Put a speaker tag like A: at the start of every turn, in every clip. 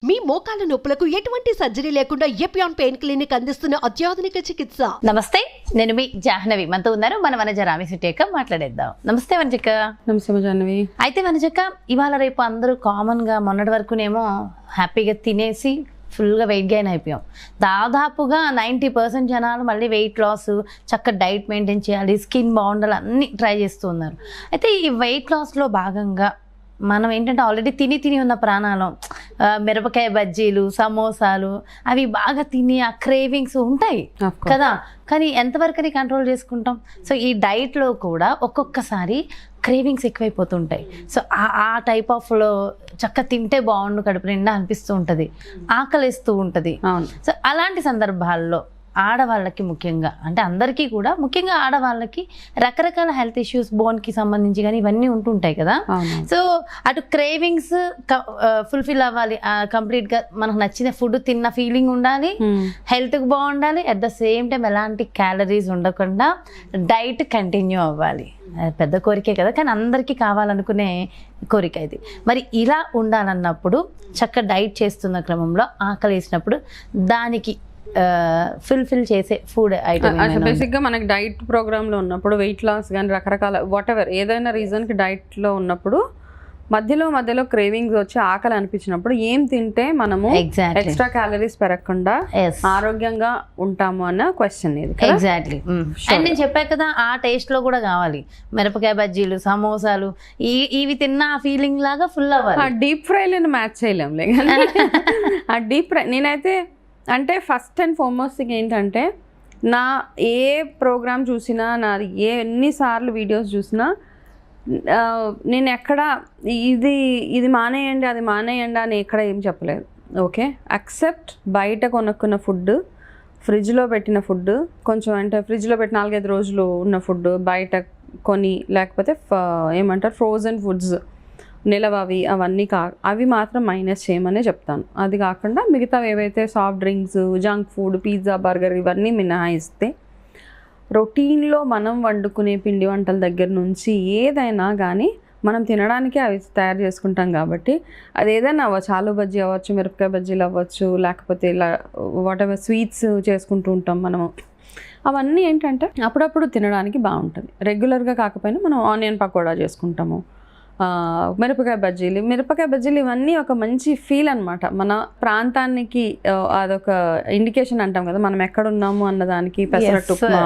A: మీ మోకాల నొప్పులకు ఎటువంటి సర్జరీ లేకుండా ఎపియాన్ పెయిన్ క్లినిక్ అందిస్తున్న అత్యాధునిక చికిత్స.
B: నమస్తే, నేను మీ జాహ్నవి. మనతో ఉన్నారు మన వనజ రామేశెట్టి. మాట్లాడేద్దాం. నమస్తే వనజక్క.
C: నమస్తే జాహ్నవి.
B: అయితే వనజక్క, ఇవాళ రేపు అందరూ కామన్గా మొన్నటి వరకునేమో హ్యాపీగా తినేసి ఫుల్గా వెయిట్ గెయిన్ అయిపోయాం. దాదాపుగా 90% జనాలు మళ్ళీ వెయిట్ లాస్, చక్కగా డైట్ మెయింటైన్ చేయాలి, స్కిన్ బాగుండాలి, అన్నీ ట్రై చేస్తూ ఉన్నారు. అయితే ఈ వెయిట్ లాస్లో భాగంగా మనం ఏంటంటే ఆల్రెడీ తిని ఉన్న ప్రాణాలు, మిరపకాయ బజ్జీలు, సమోసాలు అవి బాగా తిని ఆ క్రేవింగ్స్ ఉంటాయి కదా, కానీ ఎంతవరకు కంట్రోల్ చేసుకుంటాం? సో ఈ డైట్లో కూడా ఒక్కొక్కసారి క్రేవింగ్స్ ఎక్కువైపోతుంటాయి. సో ఆ టైప్ ఆఫ్లో చక్కగా తింటే బాగుండు, కడుపు నిండా అనిపిస్తూ ఉంటుంది, ఆకలిస్తూ ఉంటుంది. సో అలాంటి సందర్భాల్లో ఆడవాళ్ళకి ముఖ్యంగా, అంటే అందరికీ కూడా ముఖ్యంగా ఆడవాళ్ళకి రకరకాల హెల్త్ ఇష్యూస్, బోన్కి సంబంధించి కానీ ఇవన్నీ ఉంటుంటాయి కదా. సో అటు క్రేవింగ్స్ ఫుల్ఫిల్ అవ్వాలి, కంప్లీట్గా మనకు నచ్చిన ఫుడ్ తిన్న ఫీలింగ్ ఉండాలి, హెల్త్కి బాగుండాలి, అట్ ద సేమ్ టైం ఎలాంటి క్యాలరీస్ ఉండకుండా డైట్ కంటిన్యూ అవ్వాలి. పెద్ద కోరికే కదా, కానీ అందరికీ కావాలనుకునే కోరిక ఇది. మరి ఇలా ఉండాలన్నప్పుడు చక్కగా డైట్ చేస్తున్న క్రమంలో ఆకలి వేసినప్పుడు దానికి ఫుల్ఫిల్ చేసే ఫుడ్ ఐటమ్
C: బేసిక్గా మనకి డైట్ ప్రోగ్రామ్లో ఉన్నప్పుడు వెయిట్ లాస్ కానీ రకరకాల వాటెవర్ ఏదైనా రీజన్కి డైట్లో ఉన్నప్పుడు మధ్యలో క్రేవింగ్స్ వచ్చి ఆకలి అనిపించినప్పుడు ఏం తింటే మనము ఎక్స్ట్రా క్యాలరీస్ పెరగకుండా ఆరోగ్యంగా ఉంటాము అన్న క్వశ్చన్ ఇది.
B: ఎగ్జాక్ట్లీ. అండ్ నేను చెప్పా కదా, ఆ టేస్ట్ లో కూడా కావాలి. మిరపకాయ బజ్జీలు, సమోసాలు ఇవి తిన్న ఆ ఫీలింగ్ లాగా ఫుల్ అవ్వాలి.
C: ఆ డీప్ ఫ్రైలను మ్యాచ్ చేయలేంలే కానీ ఆ డీప్ ఫ్రై నేనైతే అంటే ఫస్ట్ అండ్ ఫార్మోస్ట్ థింగ్ ఏంటంటే, నా ఏ ప్రోగ్రామ్ చూసినా, నాది ఎన్నిసార్లు వీడియోస్ చూసినా, నేను ఎక్కడ ఇది మానేయండి, అది మానేయండి అని ఎక్కడ ఏం చెప్పలేదు. ఓకే, అక్సెప్ట్ బయట కొనుక్కున్న ఫుడ్, ఫ్రిడ్జ్లో పెట్టిన ఫుడ్, కొంచెం అంటే ఫ్రిడ్జ్లో పెట్టి 4-5 రోజులు ఉన్న ఫుడ్ బయట కొని, లేకపోతే ఏమంటారు ఫ్రోజన్ ఫుడ్స్ నిలవవి, అవి మాత్రం మైనస్ చేయమనే చెప్తాను. అది కాకుండా మిగతా ఏవైతే soft drinks, junk food, pizza, burger ఇవన్నీ మినహాయిస్తే రొటీన్లో మనం వండుకునే పిండి వంటల దగ్గర నుంచి ఏదైనా కానీ మనం తినడానికి అవి తయారు చేసుకుంటాం కాబట్టి, అది ఏదైనా అవ్వచ్చు, ఆలు బజ్జీ అవ్వచ్చు, మిరపకాయ బజ్జీలు అవ్వచ్చు, లేకపోతే ఇలా వాటెవర్ స్వీట్స్ చేసుకుంటూ ఉంటాం మనము. అవన్నీ ఏంటంటే అప్పుడప్పుడు తినడానికి బాగుంటుంది. రెగ్యులర్గా కాకపోయినా మనం ఆనియన్ పకోడా చేసుకుంటాము, మిరపకాయ బజ్జీలు ఇవన్నీ ఒక మంచి ఫీల్ అనమాట. మన ప్రాంతానికి అదొక ఇండికేషన్ అంటాం కదా, మనం ఎక్కడ ఉన్నాము అన్నదానికి. పెసరట్టు ఉప్మా,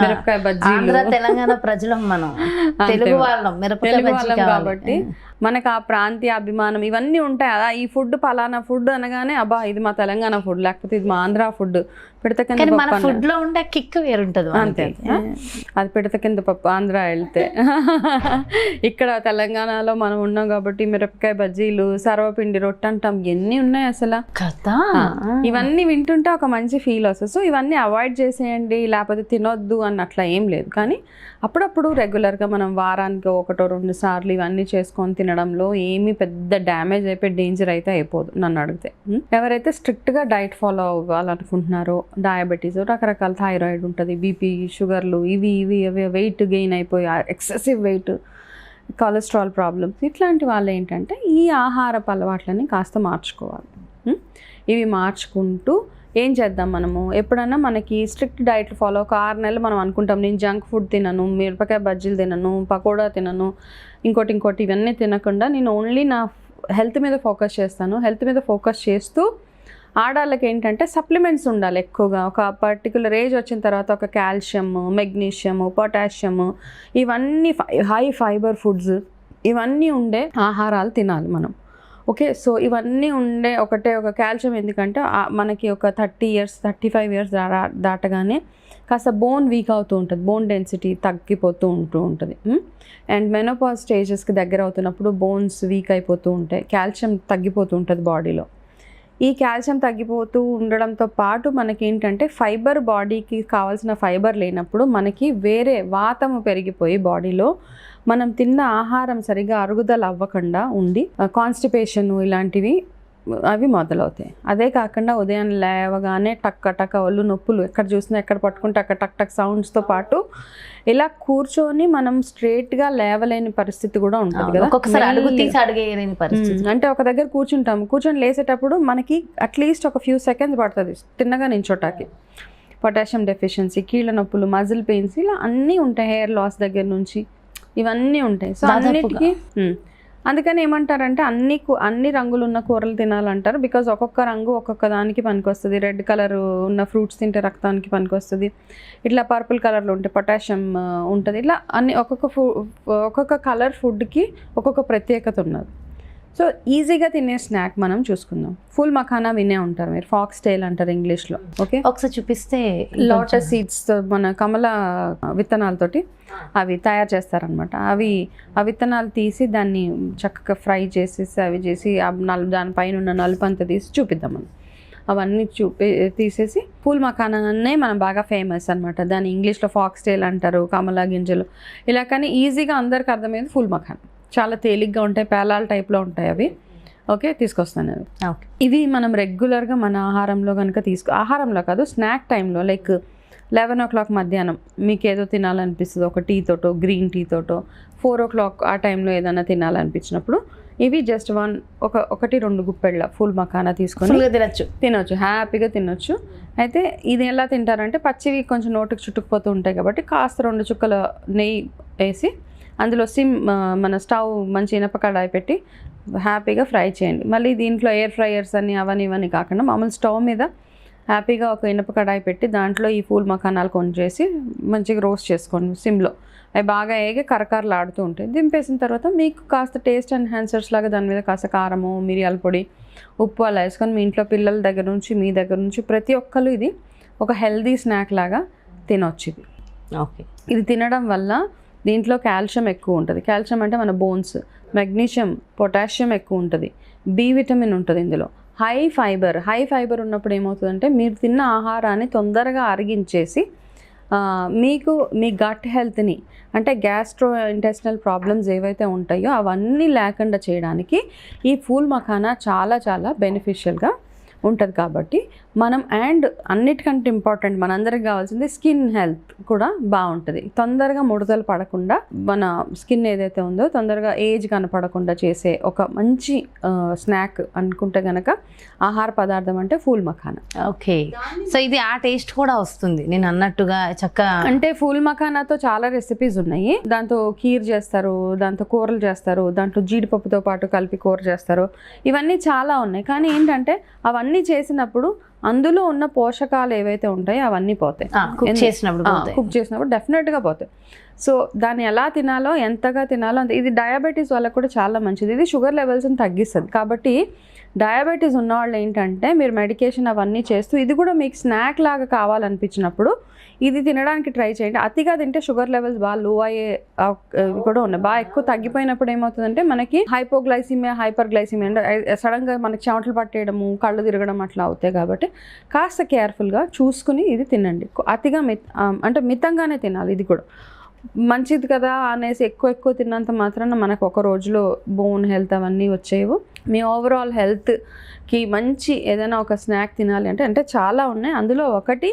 C: మిరపకాయ బజ్జీలు,
B: తెలంగాణ ప్రజలం, మనం తెలుగు వాళ్ళం
C: కాబట్టి మనకు ఆ ప్రాంతీయ అభిమానం ఇవన్నీ ఉంటాయి కదా. ఈ ఫుడ్ పలానా ఫుడ్ అనగానే అబ్బా ఇది మా తెలంగాణ ఫుడ్, లేకపోతే ఇది మా ఆంధ్ర ఫుడ్, పిడత కింద పప్పు
B: ఫుడ్ లో ఉండే కిక్ వేరుంటది
C: అంతే. అది పిడత కింద పప్పు ఆంధ్ర వెళ్తే, ఇక్కడ తెలంగాణలో మనం ఉన్నాం కాబట్టి మిరపకాయ బజ్జీలు, సర్వపిండి రొట్టె అంటాం, ఎన్ని ఉన్నాయి అసలు
B: కదా.
C: ఇవన్నీ వింటుంటే ఒక మంచి ఫీల్ వస్తుంది. సో ఇవన్నీ అవాయిడ్ చేసేయండి, లేకపోతే తినొద్దు అన్నట్లా ఏం లేదు. కానీ అప్పుడప్పుడు రెగ్యులర్గా మనం వారానికి 1-2 సార్లు ఇవన్నీ చేసుకొని తినడంలో ఏమీ పెద్ద డ్యామేజ్ అయిపోయి డేంజర్ అయితే అయిపోదు నన్ను అడిగితే. ఎవరైతే స్ట్రిక్ట్గా డైట్ ఫాలో అవ్వాలనుకుంటున్నారో, డయాబెటీస్, రకరకాల థైరాయిడ్ ఉంటుంది, బీపీ, షుగర్లు, ఇవి వెయిట్ గెయిన్ అయిపోయి ఎక్సెసివ్ వెయిట్, కొలెస్ట్రాల్ ప్రాబ్లమ్స్, ఇట్లాంటి వాళ్ళు ఏంటంటే ఈ ఆహారపు అలవాట్లని కాస్త మార్చుకోవాలి. ఇవి మార్చుకుంటూ ఏం చేద్దాం, మనము ఎప్పుడన్నా మనకి స్ట్రిక్ట్ డైట్ ఫాలో ఒక 6 నెలలు మనం అనుకుంటాం, నేను జంక్ ఫుడ్ తినను, మిరపకాయ బజ్జీలు తినను, పకోడా తినను, ఇంకోటి ఇవన్నీ తినకుండా నేను ఓన్లీ నా హెల్త్ మీద ఫోకస్ చేస్తాను. హెల్త్ మీద ఫోకస్ చేస్తూ ఆడవాళ్ళకి ఏంటంటే సప్లిమెంట్స్ ఉండాలి ఎక్కువగా. ఒక పర్టికులర్ ఏజ్ వచ్చిన తర్వాత ఒక కాల్షియము, మెగ్నీషియము, పొటాషియము, ఇవన్నీ హై ఫైబర్ ఫుడ్స్ ఇవన్నీ ఉండే ఆహారాలు తినాలి మనం. ఓకే, సో ఇవన్నీ ఉండే ఒక కాల్షియం, ఎందుకంటే మనకి ఒక 30 years 35 years దాటగానే కాస్త బోన్ వీక్ అవుతూ ఉంటుంది, బోన్ డెన్సిటీ తగ్గిపోతూ ఉంటుంది. అండ్ మెనోపాజ్ స్టేజెస్కి దగ్గర అవుతున్నప్పుడు బోన్స్ వీక్ అయిపోతూ ఉంటాయి, కాల్షియం తగ్గిపోతూ ఉంటుంది బాడీలో. ఈ కాల్షియం తగ్గిపోతూ ఉండడంతో పాటు మనకి ఏంటంటే ఫైబర్, బాడీకి కావాల్సిన ఫైబర్ లేనప్పుడు మనకి వేరే వాతము పెరిగిపోయి బాడీలో మనం తిన్న ఆహారం సరిగా అరుగుదల అవ్వకుండా ఉండి కాన్స్టిపేషన్ ఇలాంటివి అవి మొదలవుతాయి. అదే కాకుండా ఉదయం లేవగానే టక్క ఒళ్ళు నొప్పులు, ఎక్కడ చూసినా ఎక్కడ పట్టుకుంటే అక్కడ టక్ సౌండ్స్తో పాటు ఇలా కూర్చొని మనం స్ట్రేట్గా లేవలేని పరిస్థితి కూడా ఉంటుంది కదా.
B: ఒక్కొక్కసారి అడుగు తీసి అడిగేయలేని పరిస్థితి.
C: అంటే ఒక దగ్గర కూర్చొని లేసేటప్పుడు మనకి అట్లీస్ట్ ఒక ఫ్యూ సెకండ్స్ పడుతుంది తిన్నగా నించోటానికి. పొటాషియం డెఫిషియన్సీ, కీళ్ళ నొప్పులు, మజిల్ పెయిన్స్, ఇలా అన్నీ ఉంటాయి. హెయిర్ లాస్ దగ్గర నుంచి ఇవన్నీ ఉంటాయి. సో అన్నిటికీ అందుకని ఏమంటారంటే అన్ని రంగులు ఉన్న కూరలు తినాలంటారు. బికాజ్ ఒక్కొక్క రంగు ఒక్కొక్క దానికి పనికొస్తుంది. రెడ్ కలర్ ఉన్న ఫ్రూట్స్ తింటే రక్తానికి పనికొస్తుంది, ఇట్లా పర్పుల్ కలర్లో ఉంటే పొటాషియం ఉంటుంది. ఇట్లా అన్ని ఒక్కొక్క కలర్ ఫుడ్కి ఒక్కొక్క ప్రత్యేకత ఉన్నది. సో ఈజీగా తినే స్నాక్ మనం చూసుకుందాం. ఫుల్ మఖానా వినే ఉంటారు మీరు, ఫాక్స్ టైల్ అంటారు ఇంగ్లీష్లో. ఓకే,
B: ఒకసారి చూపిస్తే.
C: లోటస్ సీడ్స్తో, మన కమల విత్తనాలతోటి అవి తయారు చేస్తారనమాట. ఆ విత్తనాలు తీసి దాన్ని చక్కగా ఫ్రై చేసేసి అవి చేసి దానిపైన ఉన్న నలుపు అంతా తీసి చూపిద్దాం మనం. అవన్నీ తీసేసి ఫుల్ మఖానానే మనం బాగా ఫేమస్ అనమాట. దాన్ని ఇంగ్లీష్లో ఫాక్స్ టైల్ అంటారు, కమలా గింజలు ఇలా. కానీ ఈజీగా అందరికి అర్థమయ్యేది ఫుల్ మఖానా. చాలా తేలిగ్గా ఉంటాయి, పేలాల టైప్లో ఉంటాయి అవి. ఓకే, తీసుకొస్తాను అవి. ఇవి మనం రెగ్యులర్గా మన ఆహారంలో కనుక ఆహారంలో కాదు, స్నాక్ టైంలో, లైక్ 11 o'clock మధ్యాహ్నం మీకు ఏదో తినాలనిపిస్తుంది, ఒక టీ తోటో గ్రీన్ టీ తోటో, 4 o'clock ఆ టైంలో ఏదైనా తినాలనిపించినప్పుడు ఇవి జస్ట్ 1-2 గుప్పెళ్ళ ఫుల్ మఖానా తీసుకొని తినొచ్చు, హ్యాపీగా తినొచ్చు. అయితే ఇది ఎలా తింటారంటే, పచ్చివి కొంచెం నోటికి చుట్టుకుపోతూ ఉంటాయి కాబట్టి కాస్త 2 చుక్కల నెయ్యి వేసి అందులో మన స్టవ్ మంచి ఇనప కడాయి పెట్టి హ్యాపీగా ఫ్రై చేయండి. మళ్ళీ దీంట్లో ఎయిర్ ఫ్రైయర్స్ అని అవన్నీ ఇవన్నీ కాకుండా మామూలు స్టవ్ మీద హ్యాపీగా ఒక ఇనప కడాయి పెట్టి దాంట్లో ఈ ఫూల్ మఖానాలు కొంచేసి మంచిగా రోస్ట్ చేసుకోండి సిమ్లో. అవి బాగా ఏగి కరకరలాడుతూ ఉంటాయి. దింపేసిన తర్వాత మీకు కాస్త టేస్ట్ ఎన్హాన్సర్స్ లాగా దాని మీద కాస్త కారము, మిరియాల పొడి, ఉప్పు అలా వేసుకొని మీ ఇంట్లో పిల్లల దగ్గర నుంచి మీ దగ్గర నుంచి ప్రతి ఒక్కరు ఇది ఒక హెల్దీ స్నాక్ లాగా తినొచ్చు. ఇది
B: ఓకే,
C: ఇది తినడం వల్ల దీంట్లో కాల్షియం ఎక్కువ ఉంటుంది. కాల్షియం అంటే మన బోన్స్, మెగ్నీషియం, పొటాషియం ఎక్కువ ఉంటుంది, బి విటమిన్ ఉంటుంది ఇందులో. హై ఫైబర్ ఉన్నప్పుడు ఏమవుతుందంటే మీరు తిన్న ఆహారాన్ని తొందరగా అరిగించేసి మీకు మీ గట్ హెల్త్ని, అంటే గ్యాస్ట్రో ఇంటెస్టినల్ ప్రాబ్లమ్స్ ఏవైతే ఉంటాయో అవన్నీ లేకుండా చేయడానికి ఈ ఫూల్ మఖానా చాలా చాలా బెనిఫిషియల్గా ఉంటుంది. కాబట్టి మనం అన్నిటికంటే ఇంపార్టెంట్ మనందరికి కావాల్సింది స్కిన్ హెల్త్ కూడా బాగుంటుంది. తొందరగా ముడతలు పడకుండా మన స్కిన్ ఏదైతే ఉందో తొందరగా ఏజ్ కనపడకుండా చేసే ఒక మంచి స్నాక్ అనుకుంటే గనక ఆహార పదార్థం అంటే ఫూల్ మఖానా.
B: ఓకే, సో ఇది ఆ టేస్ట్ కూడా వస్తుంది నేను అన్నట్టుగా చక్కగా.
C: అంటే ఫూల్ మఖానాతో చాలా రెసిపీస్ ఉన్నాయి. దాంతో కీర్ చేస్తారు, దాంతో కూరలు చేస్తారు, దాంట్లో జీడిపప్పుతో పాటు కలిపి కూర చేస్తారు. ఇవన్నీ చాలా ఉన్నాయి. కానీ ఏంటంటే అవన్నీ చేసినప్పుడు అందులో ఉన్న పోషకాలు ఏవైతే ఉంటాయో అవన్నీ పోతాయి.
B: కుక్ చేసినప్పుడు
C: డెఫినెట్గా పోతాయి. సో దాన్ని ఎలా తినాలో, ఎంతగా తినాలో అంత. ఇది డయాబెటీస్ వాళ్ళకు కూడా చాలా మంచిది. ఇది షుగర్ లెవెల్స్ని తగ్గిస్తుంది. కాబట్టి డయాబెటీస్ ఉన్నవాళ్ళు ఏంటంటే మీరు మెడికేషన్ అవన్నీ చేస్తూ ఇది కూడా మీకు స్నాక్ లాగా కావాలనిపించినప్పుడు ఇది తినడానికి ట్రై చేయండి. అతిగా తింటే షుగర్ లెవెల్స్ బాగా లో అయ్యే కూడా ఉన్నాయి. బాగా ఎక్కువ తగ్గిపోయినప్పుడు ఏమవుతుందంటే మనకి హైపోగ్లైసిమియా, హైపర్గ్లైసిమియా అంటే సడన్గా మనకి చెమటలు పట్టేయడము, కళ్ళు తిరగడం అట్లా అవుతాయి. కాబట్టి కాస్త కేర్ఫుల్గా చూసుకుని ఇది తినండి. అతిగా అంటే మితంగానే తినాలి. ఇది కూడా మంచిది కదా అనేసి ఎక్కువ తిన్నంత మాత్రాన మనకు ఒక రోజులో బోన్ హెల్త్ అవన్నీ వచ్చేవి. మీ ఓవరాల్ హెల్త్కి మంచి ఏదైనా ఒక స్నాక్ తినాలి అంటే చాలా ఉన్నాయి. అందులో ఒకటి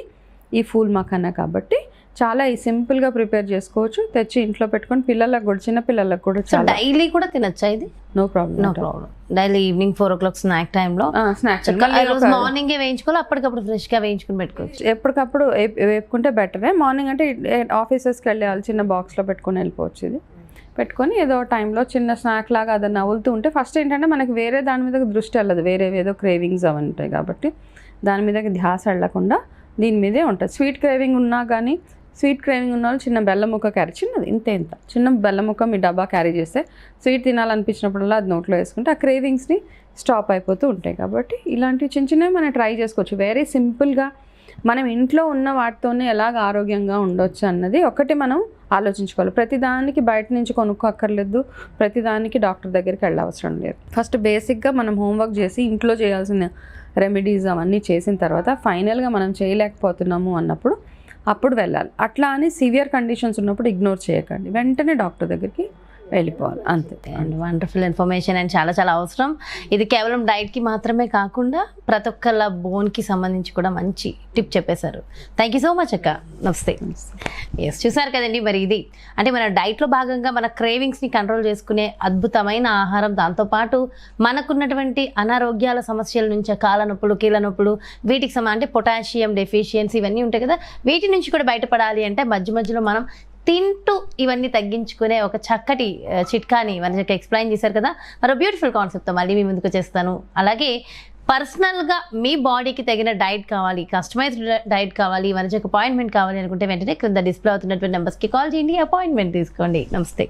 C: ఈ ఫూల్ మఖానా. కాబట్టి చాలా సింపుల్గా ప్రిపేర్ చేసుకోవచ్చు. తెచ్చి ఇంట్లో పెట్టుకొని పిల్లలకు కూడా, చిన్న పిల్లలకు కూడా చాలా
B: డైలీ కూడా తినచ్చా ఇది?
C: No problem.
B: Daily evening 4 o'clock snack టైంలో మార్నింగ్ వేయించుకోవాలి, అప్పటికప్పుడు ఫ్రెష్గా వేయించుకుని పెట్టుకోవచ్చు.
C: ఎప్పటికప్పుడు వేపుకుంటే బెటరే. మార్నింగ్ అంటే ఆఫీసెస్కి వెళ్ళే వాళ్ళు చిన్న బాక్స్లో పెట్టుకొని వెళ్ళిపోవచ్చు. ఇది పెట్టుకొని ఏదో టైంలో చిన్న స్నాక్ లాగా అది నవ్వులుతూ ఉంటే ఫస్ట్ ఏంటంటే మనకి వేరే దాని మీద దృష్టి వెళ్ళదు, వేరే ఏదో క్రేవింగ్స్ అవి ఉంటాయి. కాబట్టి దాని మీదకి ధ్యాస వెళ్ళకుండా దీని మీదే ఉంటుంది. స్వీట్ క్రేవింగ్ ఉన్నా కానీ, స్వీట్ క్రేవింగ్ ఉన్న వాళ్ళు చిన్న బెల్లం ముక్క క్యారీ, చిన్నది ఇంత చిన్న బెల్లం ముక్క మీ డబ్బా క్యారీ చేస్తే స్వీట్ తినాలనిపించినప్పుడల్లా అది నోట్లో వేసుకుంటే ఆ క్రేవింగ్స్ని స్టాప్ అయిపోతూ ఉంటాయి. కాబట్టి ఇలాంటివి చిన్నవి మనం ట్రై చేసుకోవచ్చు. వెరీ సింపుల్గా మనం ఇంట్లో ఉన్న వాటితోనే ఎలాగ ఆరోగ్యంగా ఉండొచ్చు అన్నది ఒకటి మనం ఆలోచించుకోవాలి. ప్రతిదానికి బయట నుంచి కొనుక్కోక్కర్లేదు, ప్రతిదానికి డాక్టర్ దగ్గరికి వెళ్ళవసరం లేదు. ఫస్ట్ బేసిక్గా మనం హోంవర్క్ చేసి ఇంట్లో చేయాల్సిన రెమెడీస్ అవన్నీ చేసిన తర్వాత ఫైనల్గా మనం చేయలేకపోతున్నాము అన్నప్పుడు అప్పుడు వెళ్ళాలి. అట్లా అని సివియర్ కండిషన్స్ ఉన్నప్పుడు ఇగ్నోర్ చేయకండి, వెంటనే డాక్టర్ దగ్గరికి వెళ్ళిపోవాలి అంతే.
B: అండ్ వండర్ఫుల్ ఇన్ఫర్మేషన్ అండ్ చాలా చాలా అవసరం. ఇది కేవలం డైట్కి మాత్రమే కాకుండా ప్రతి ఒక్కళ్ళ బోన్కి సంబంధించి కూడా మంచి టిప్ చెప్పేశారు. థ్యాంక్ యూ సో మచ్ అక్క. నమస్తే. ఎస్, చూసారు కదండి, మరి ఇది అంటే మన డైట్లో భాగంగా మన క్రేవింగ్స్ని కంట్రోల్ చేసుకునే అద్భుతమైన ఆహారం. దాంతోపాటు మనకున్నటువంటి అనారోగ్యాల సమస్యల నుంచి కాళ్ళ నొప్పులు, కీళ్ళ నొప్పులు, వీటికి అంటే పొటాషియం డెఫిషియన్సీ ఇవన్నీ ఉంటాయి కదా, వీటి నుంచి కూడా బయటపడాలి అంటే మధ్య మధ్యలో మనం తింటూ ఇవన్నీ తగ్గించుకునే ఒక చక్కటి చిట్కాని మనకి ఎక్స్ప్లెయిన్ చేశారు కదా. మరో బ్యూటిఫుల్ కాన్సెప్ట్తో మళ్ళీ మీ ముందుకు చేస్తాను. అలాగే పర్సనల్గా మీ బాడీకి తగిన డైట్ కావాలి, కస్టమైజ్డ్ డైట్ కావాలి, మనకి అపాయింట్మెంట్ కావాలి అనుకుంటే వెంటనే క్రింద డిస్ప్లే అవుతున్నటువంటి నెంబర్స్కి కాల్ చేయండి, అపాయింట్మెంట్ తీసుకోండి. నమస్తే.